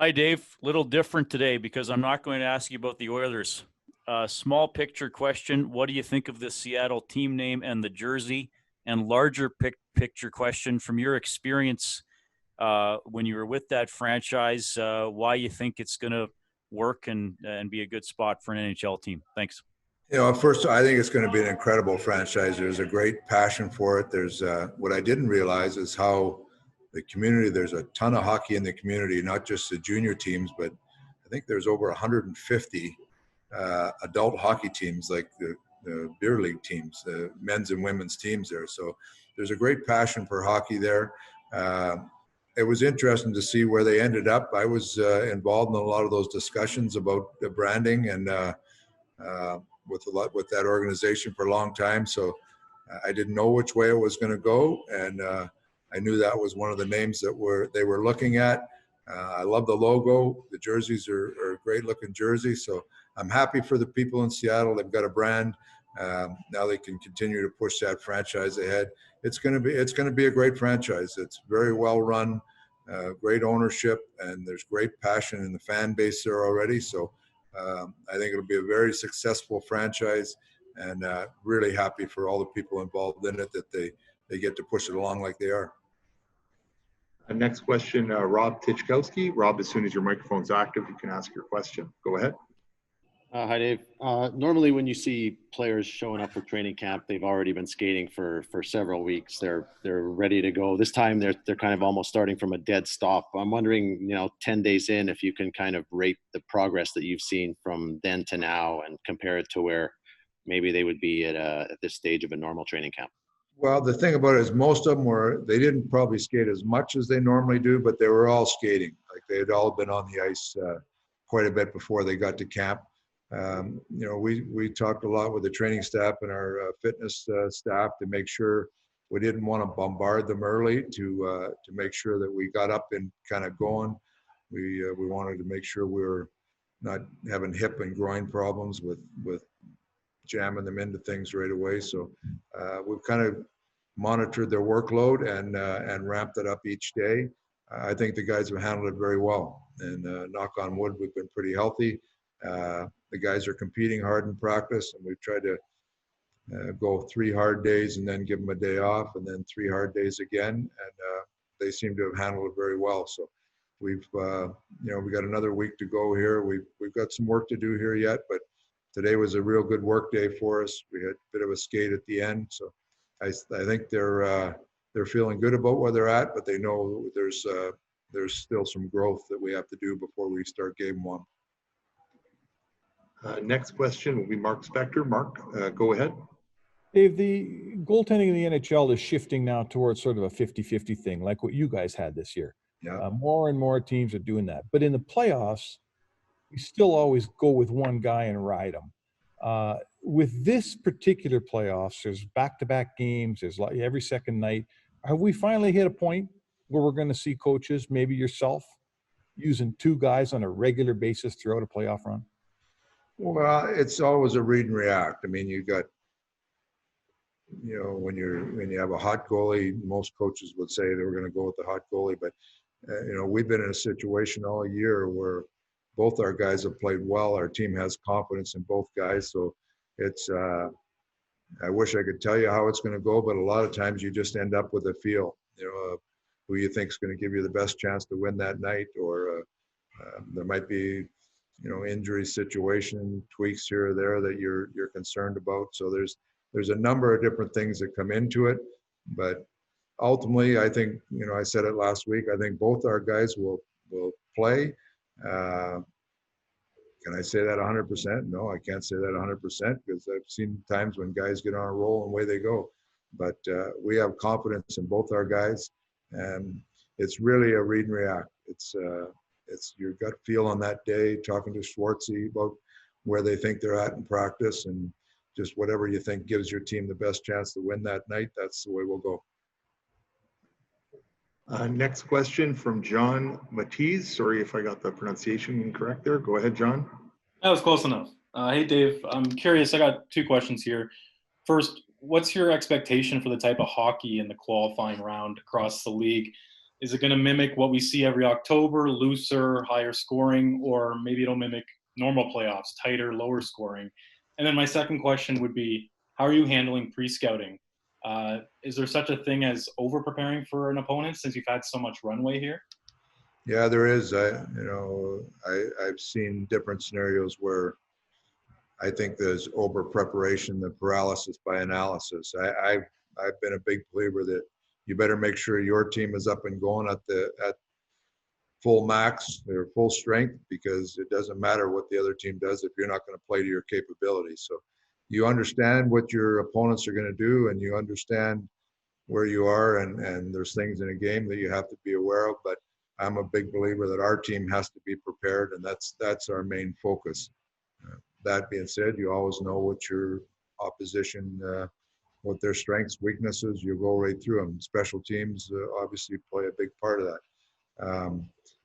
Hi, Dave. Little different today because I'm not going to ask you about the Oilers. Small picture question. What do you think of the Seattle team name and the jersey? And larger picture question from your experience when you were with that franchise, why you think it's going to work and be a good spot for an NHL team? Thanks. First, I think it's going to be an incredible franchise. There's a great passion for it. There's what I didn't realize is how the community, there's a ton of hockey in the community, not just the junior teams, but I think there's over 150 adult hockey teams, like the beer league teams, the men's and women's teams there. So there's a great passion for hockey there. It was interesting to see where they ended up. I was involved in a lot of those discussions about the branding and with that organization for a long time. So I didn't know which way it was going to go, and I knew that was one of the names that they were looking at. I love the logo. The jerseys are great looking jerseys. So I'm happy for the people in Seattle. They've got a brand. Now they can continue to push that franchise ahead. It's going to be a great franchise. It's very well run, great ownership, and there's great passion in the fan base there already. So I think it'll be a very successful franchise, and really happy for all the people involved in it that they get to push it along like they are. Next question, Rob Tichkowski. Rob, as soon as your microphone's active, you can ask your question. Go ahead. Hi, Dave. Normally when you see players showing up for training camp, they've already been skating for several weeks. They're ready to go. This time they're kind of almost starting from a dead stop. I'm wondering, 10 days in, if you can kind of rate the progress that you've seen from then to now and compare it to where maybe they would be at this stage of a normal training camp. Well, the thing about it is most of them they didn't probably skate as much as they normally do, but they were all skating. Like they had all been on the ice quite a bit before they got to camp. We talked a lot with the training staff and our fitness staff to make sure we didn't want to bombard them early to make sure that we got up and kind of going. We wanted to make sure we were not having hip and groin problems with jamming them into things right away. So we've kind of monitored their workload and ramped it up each day. I think the guys have handled it very well, and knock on wood, we've been pretty healthy. The guys are competing hard in practice, and we've tried to go 3 hard days and then give them a day off, and then 3 hard days again, and they seem to have handled it very well. So we've we got another week to go here. We've got some work to do here yet, but today was a real good work day for us. We had a bit of a skate at the end, so I think they're feeling good about where they're at, but they know there's still some growth that we have to do before we start game 1. Next question will be Mark Spector. Mark, go ahead. Dave, the goaltending in the NHL is shifting now towards sort of a 50-50 thing, like what you guys had this year. Yeah. More and more teams are doing that. But in the playoffs, we still always go with one guy and ride him. With this particular playoffs, there's back-to-back games. There's like every second night. Have we finally hit a point where we're going to see coaches, maybe yourself, using 2 guys on a regular basis throughout a playoff run? Well, it's always a read and react. I mean, you got, when you have a hot goalie, most coaches would say they were going to go with the hot goalie. But, we've been in a situation all year where both our guys have played well. Our team has confidence in both guys. So it's, I wish I could tell you how it's going to go, but a lot of times you just end up with a feel, who you think is going to give you the best chance to win that night, or there might be, injury situation, tweaks here or there that you're concerned about. So there's a number of different things that come into it, but ultimately, I think, I said it last week, I think both our guys will play. Can I say that 100%? No, I can't say that 100% because I've seen times when guys get on a roll and away they go. But we have confidence in both our guys, and it's really a read and react. It's your gut feel on that day, talking to Schwartzy about where they think they're at in practice, and just whatever you think gives your team the best chance to win that night, that's the way we'll go. Next question from John Matiz. Sorry if I got the pronunciation incorrect there. Go ahead, John. That was close enough. Hey, Dave. I'm curious. I got 2 questions here. First, what's your expectation for the type of hockey in the qualifying round across the league? Is it going to mimic what we see every October, looser, higher scoring, or maybe it'll mimic normal playoffs, tighter, lower scoring? And then my second question would be, how are you handling pre-scouting? Is there such a thing as over-preparing for an opponent since you've had so much runway here? Yeah, there is. I've seen different scenarios where I think there's over preparation, the paralysis by analysis. I've been a big believer that you better make sure your team is up and going at full max or full strength, because it doesn't matter what the other team does if you're not going to play to your capabilities. So you understand what your opponents are going to do, and you understand where you are, and there's things in a game that you have to be aware of. But I'm a big believer that our team has to be prepared, and that's our main focus. That being said, you always know what your opposition, what their strengths, weaknesses, you go right through them. Special teams obviously play a big part of that.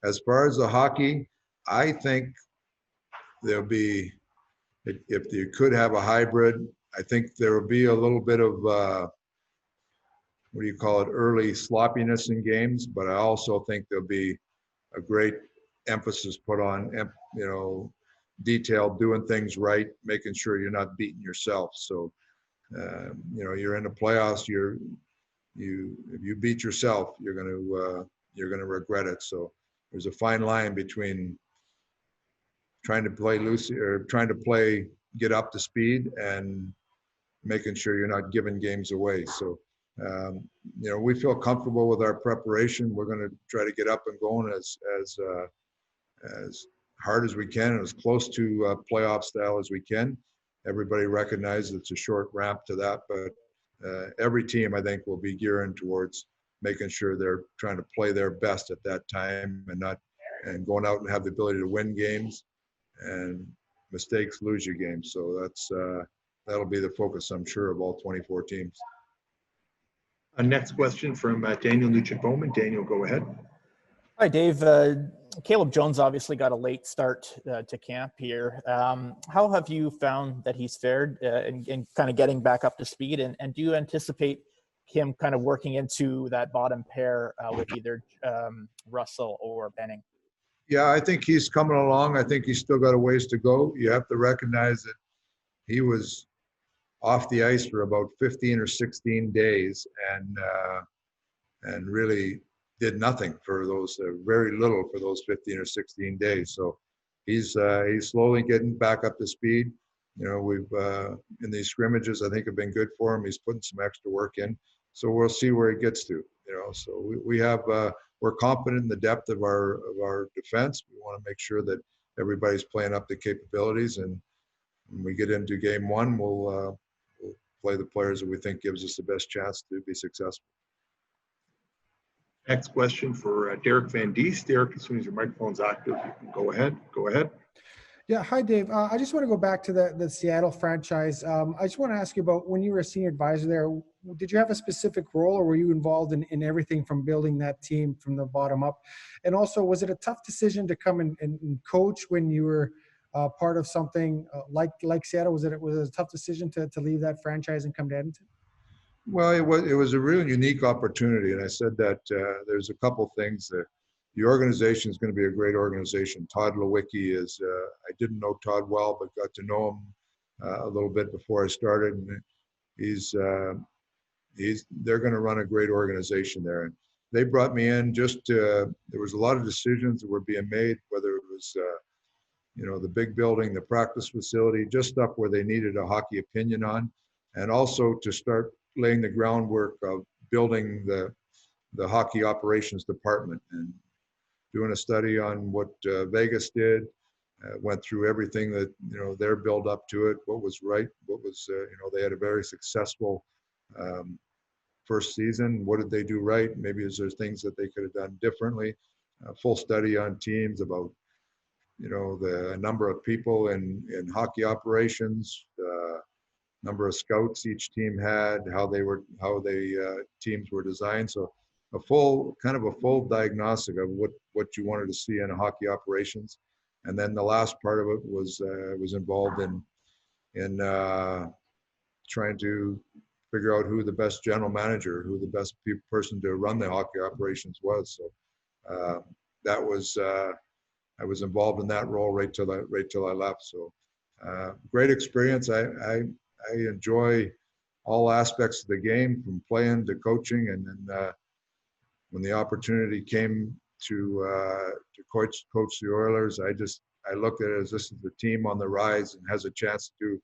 As far as the hockey, I think there'll be, if you could have a hybrid, I think there will be a little bit of, what do you call it, early sloppiness in games, but I also think there'll be a great emphasis put on, detailed, doing things right, making sure you're not beating yourself. So, you're in the playoffs, if you beat yourself, you're going to regret it. So there's a fine line between trying to play loose or trying to get up to speed, and making sure you're not giving games away. So, we feel comfortable with our preparation. We're going to try to get up and going as hard as we can and as close to playoff style as we can. Everybody recognizes it's a short ramp to that, but every team, I think, will be gearing towards making sure they're trying to play their best at that time, and going out and have the ability to win games, and mistakes lose you games. So that'll be the focus, I'm sure, of all 24 teams. Next question from Daniel Nugent-Bowman. Daniel, go ahead. Hi, Dave. Caleb Jones obviously got a late start to camp here. How have you found that he's fared in kind of getting back up to speed? And do you anticipate him kind of working into that bottom pair with either Russell or Benning? Yeah, I think he's coming along. I think he's still got a ways to go. You have to recognize that he was off the ice for about 15 or 16 days, and really did nothing for those, very little for those 15 or 16 days. So he's slowly getting back up to speed. We've in these scrimmages, I think, have been good for him. He's putting some extra work in, so we'll see where he gets to. So we're confident in the depth of our defense. We want to make sure that everybody's playing up to capabilities, and when we get into game one, we'll play the players that we think gives us the best chance to be successful. Next question for Derek Van Diest. Derek, as soon as your microphone's active, you can go ahead. Go ahead. Yeah, hi, Dave. I just want to go back to the Seattle franchise. I just want to ask you about when you were a senior advisor there, did you have a specific role, or were you involved in everything from building that team from the bottom up? And also, was it a tough decision to come and coach when you were part of something like Seattle? Was it a tough decision to leave that franchise and come to Edmonton? Well, it was a really unique opportunity, and I said that there's a couple things that the organization is going to be a great organization. Todd Lewicki is. I didn't know Todd well, but got to know him a little bit before I started, and they're going to run a great organization there. And they brought me in there was a lot of decisions that were being made, whether it was the big building, the practice facility, just stuff where they needed a hockey opinion on, and also to start laying the groundwork of building the hockey operations department, and doing a study on what Vegas did, went through everything that, their build up to it, what was right, what was, they had a very successful first season. What did they do right? Maybe is there things that they could have done differently? Full study on teams about, the number of people in hockey operations, number of scouts each team had, how teams were designed. So a full diagnostic of what you wanted to see in a hockey operations. And then the last part of it was involved in trying to figure out who the best general manager, who the best person to run the hockey operations was. So that was I was involved in that role right till I left. So great experience. I enjoy all aspects of the game, from playing to coaching, and then when the opportunity came to coach the Oilers, I looked at it as this is the team on the rise and has a chance to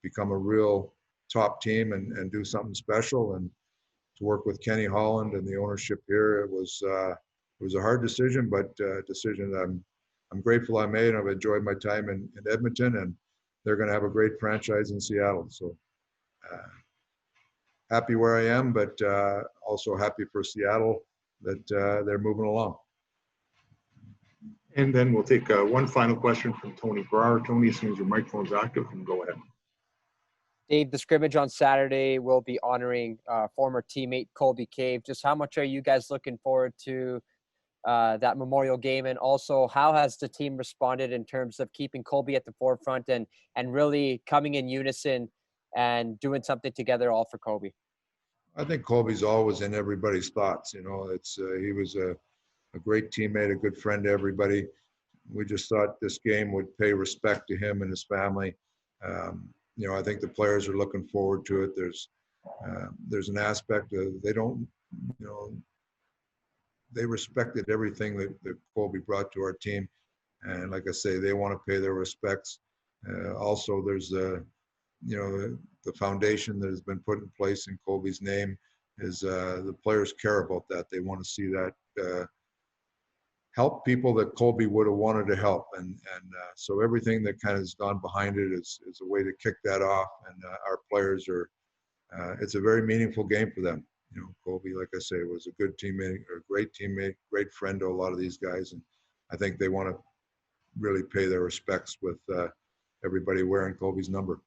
become a real top team and do something special. And to work with Kenny Holland and the ownership here, it was a hard decision, but a decision that I'm grateful I made. I've enjoyed my time in Edmonton, and they're going to have a great franchise in Seattle. So happy where I am, but also happy for Seattle that they're moving along. And then we'll take one final question from Tony Farrar. Tony, as soon as your microphone's active, you can go ahead. Dave, the scrimmage on Saturday will be honoring former teammate Colby Cave. Just how much are you guys looking forward to that memorial game? And also, how has the team responded in terms of keeping Colby at the forefront and really coming in unison and doing something together all for Colby? I think Colby's always in everybody's thoughts. You know, he was a great teammate, a good friend to everybody. We just thought this game would pay respect to him and his family. You know, I think the players are looking forward to it. There's an aspect of they don't, you know, they respected everything that Colby brought to our team. And like I say, they want to pay their respects. Also, there's you know, the foundation that has been put in place in Colby's name is the players care about that. They want to see that help people that Colby would have wanted to help. And so everything that kind of has gone behind it is a way to kick that off. And our players are, it's a very meaningful game for them. You know, Colby, like I say, was a good teammate, or a great teammate, great friend to a lot of these guys. And I think they want to really pay their respects with everybody wearing Colby's number.